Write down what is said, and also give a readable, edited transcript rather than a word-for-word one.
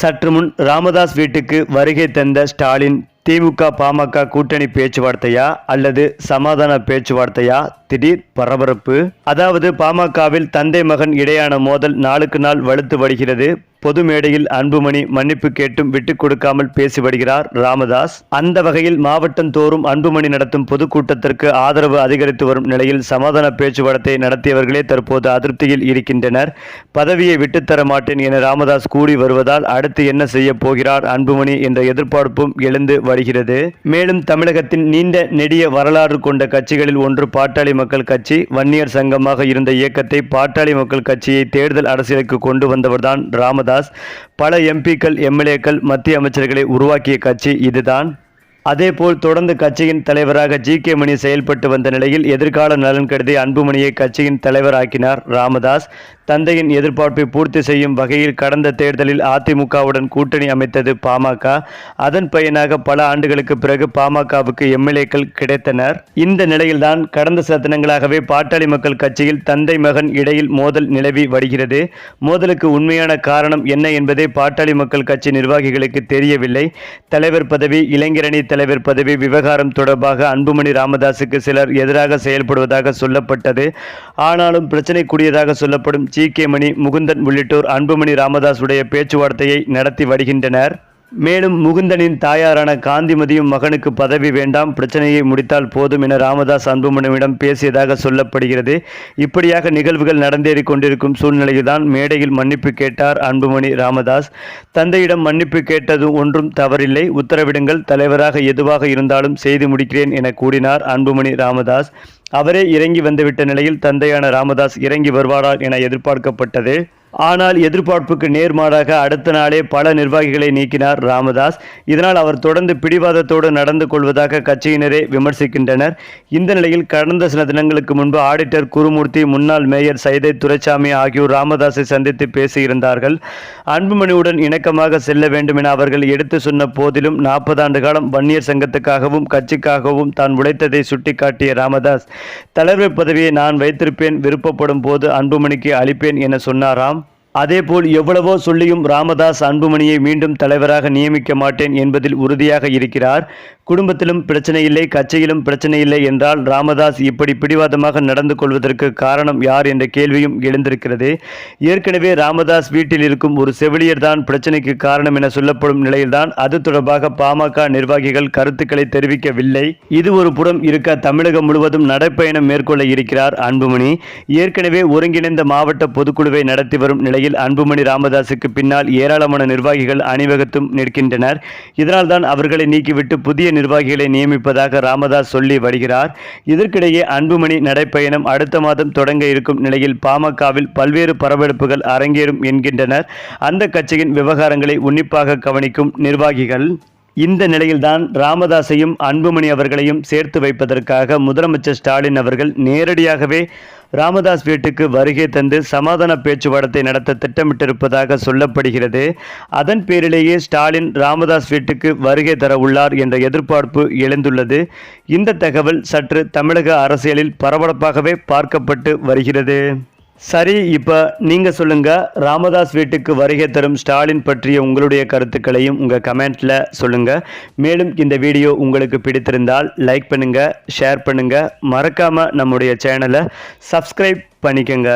சற்று முன் ராமதாஸ் வீட்டுக்கு வருகை தந்த ஸ்டாலின் திமுக பாமக கூட்டணி பேச்சுவார்த்தையா அல்லது சமாதான பேச்சுவார்த்தையா? திடீர் பரபரப்பு. அதாவது பாமகவில் தந்தை மகன் இடையான மோதல் நாளுக்கு நாள் வலுத்து வருகிறது. பொது மேடையில் அன்புமணி மன்னிப்பு கேட்டும் விட்டுக் கொடுக்காமல் பேசி வருகிறார் ராமதாஸ். அந்த வகையில் மாவட்டம் தோறும் அன்புமணி நடத்தும் பொதுக்கூட்டத்திற்கு ஆதரவு அதிகரித்து வரும் நிலையில் சமாதான பேச்சுவார்த்தை நடத்தியவர்களே தற்போது அதிருப்தியில் இருக்கின்றனர். பதவியை விட்டுத்தர மாட்டேன் என ராமதாஸ் கூறி வருவதால் அடுத்து என்ன செய்ய போகிறார் அன்புமணி என்ற எதிர்பார்ப்பும் எழுந்து வருகிறது. மேலும் தமிழகத்தின் நீண்ட நெடிய வரலாறு கொண்ட கட்சிகளில் ஒன்று பாட்டாளி மக்கள் கட்சி. வன்னியர் சங்கமாக இருந்த இயக்கத்தை பாட்டாளி மக்கள் கட்சியை தேர்தல் அரசியலுக்கு கொண்டு வந்தவர்தான் ராமதாஸ். பல எம்பிக்கள் எம்எல்ஏக்கள் மத்திய அமைச்சர்களை உருவாக்கிய கட்சி இதுதான். அதேபோல் தொடர்ந்து கட்சியின் தலைவராக ஜி.கே. மணி செயல்பட்டு வந்த நிலையில் எதிர்கால நலன் கருதி அன்புமணியை கட்சியின் தலைவராக்கினார் ராமதாஸ். தந்தையின் எதிர்பார்ப்பை பூர்த்தி செய்யும் வகையில் கடந்த தேர்தலில் அதிமுகவுடன் கூட்டணி அமைத்தது பாமக. அதன் பயனாக பல ஆண்டுகளுக்கு பிறகு பாமகவுக்கு எம்எல்ஏக்கள் கிடைத்தனர். இந்த நிலையில்தான் கடந்த சில தினங்களாகவே பாட்டாளி மக்கள் கட்சியில் தந்தை மகன் இடையில் மோதல் நிலவி வருகிறது. மோதலுக்கு உண்மையான காரணம் என்ன என்பதே பாட்டாளி மக்கள் கட்சி நிர்வாகிகளுக்கு தெரியவில்லை. தலைவர் பதவி, இளைஞரணி தலைவர் பதவி விவகாரம் தொடர்பாக அன்புமணி ராமதாஸுக்கு சிலர் எதிராக செயல்படுவதாக சொல்லப்பட்டது. ஆனாலும் பிரச்சனைக்குரியதாக சொல்லப்படும் ஜி.கே. மணி, முகுந்தன் உள்ளிட்டோர் அன்புமணி ராமதாஸுடைய பேச்சுவார்த்தையை நடத்தி வருகின்றனர். மேலும் முகுந்தனின் தாயாரான காந்திமதியும் மகனுக்கு பதவி வேண்டாம், பிரச்சனையை முடித்தால் போதும் என ராமதாஸ் அன்புமணியிடம் பேசியதாக சொல்லப்படுகிறது. இப்படியாக நிகழ்வுகள் நடந்தேறி கொண்டிருக்கும் சூழ்நிலையில்தான் மேடையில் மன்னிப்பு கேட்டார் அன்புமணி ராமதாஸ். தந்தையிடம் மன்னிப்பு கேட்டது ஒன்றும் தவறில்லை, உத்தரவிடுங்கள், தலைவராக எதுவாக இருந்தாலும் செய்து முடிக்கிறேன் என கூறினார் அன்புமணி ராமதாஸ். அவரே இறங்கி வந்துவிட்ட நிலையில் தந்தையான ராமதாஸ் இறங்கி வருவாரா என எதிர்பார்க்கப்பட்டது. ஆனால் எதிர்பார்ப்புக்கு நேர்மாறாக அடுத்த நாளே பல நிர்வாகிகளை நீக்கினார் ராமதாஸ். இதனால் அவர் தொடர்ந்து பிடிவாதத்தோடு நடந்து கொள்வதாக கட்சியினரே விமர்சிக்கின்றனர். இந்த நிலையில் கடந்த சில தினங்களுக்கு முன்பு ஆடிட்டர் குருமூர்த்தி, முன்னாள் மேயர் சைதை துரைசாமி ஆகியோர் ராமதாஸை சந்தித்து பேசியிருந்தார்கள். அன்புமணியுடன் இணக்கமாக செல்ல வேண்டும் என அவர்கள் எடுத்து சொன்ன போதிலும் 40 ஆண்டு காலம் வன்னியர் சங்கத்துக்காகவும் கட்சிக்காகவும் தான் உழைத்ததை சுட்டிக்காட்டிய ராமதாஸ், தலைவர் பதவியை நான் வைத்திருப்பேன், விருப்பப்படும் போது அன்புமணிக்கு அளிப்பேன் என சொன்னாராம். அதேபோல் எவ்வளவோ சொல்லியும் ராமதாஸ் அன்புமணியை மீண்டும் தலைவராக நியமிக்க மாட்டேன் என்பதில் உறுதியாக இருக்கிறார். குடும்பத்திலும் பிரச்சனை இல்லை, கட்சியிலும் பிரச்சனை இல்லை என்றால் ராமதாஸ் இப்படி பிடிவாதமாக நடந்து கொள்வதற்கு காரணம் யார் என்ற கேள்வியும் எழுந்திருக்கிறது. ஏற்கனவே ராமதாஸ் வீட்டில் இருக்கும் ஒரு செவிலியர் தான் பிரச்சனைக்கு காரணம் என சொல்லப்படும் நிலையில்தான் அது தொடர்பாக பாமக நிர்வாகிகள் கருத்துக்களை தெரிவிக்கவில்லை. இது ஒரு புறம் இருக்க, தமிழகம் முழுவதும் நடைப்பயணம் மேற்கொள்ள இருக்கிறார் அன்புமணி. ஏற்கனவே ஒருங்கிணைந்த மாவட்ட பொதுக்குழுவை நடத்தி வரும் நிலையில் அன்புமணி ராமதாஸுக்கு பின்னால் ஏராளமான நிர்வாகிகள் அணிவகுத்தும் நிற்கின்றனர். இதனால் தான் அவர்களை நீக்கிவிட்டு புதிய நிர்வாகிகளை நியமிப்பதாக ராமதாஸ் சொல்லி வருகிறார். இதற்கிடையே அன்புமணி நடைப்பயணம் அடுத்த மாதம் தொடங்க இருக்கும் நிலையில் பாமகவில் பல்வேறு பரபரப்புகள் அரங்கேறும் என்கின்றனர் அந்த கட்சியின் விவகாரங்களை உன்னிப்பாக கவனிக்கும் நிர்வாகிகள். இந்த நிலையில்தான் ராமதாஸையும் அன்புமணி அவர்களையும் சேர்த்து வைப்பதற்காக முதலமைச்சர் ஸ்டாலின் அவர்கள் நேரடியாகவே ராமதாஸ் வீட்டுக்கு வருகை தந்து சமாதான பேச்சுவார்த்தை நடத்த திட்டமிட்டிருப்பதாக சொல்லப்படுகிறது. அதன் பேரிலேயே ஸ்டாலின் ராமதாஸ் வீட்டுக்கு வருகை தர உள்ளார் என்ற எதிர்பார்ப்பு எழுந்துள்ளது. இந்த தகவல் சற்று தமிழக அரசியலில் பரபரப்பாகவே பார்க்கப்பட்டு வருகிறது. சரி, இப்போ நீங்கள் சொல்லுங்கள், ராமதாஸ் வீட்டுக்கு வருகை தரும் ஸ்டாலின் பற்றிய உங்களுடைய கருத்துக்களையும் உங்கள் கமெண்ட்டில் சொல்லுங்கள். மேலும் இந்த வீடியோ உங்களுக்கு பிடித்திருந்தால் லைக் பண்ணுங்கள், ஷேர் பண்ணுங்கள், மறக்காமல் நம்முடைய சேனலை சப்ஸ்கிரைப் பண்ணிக்கோங்க.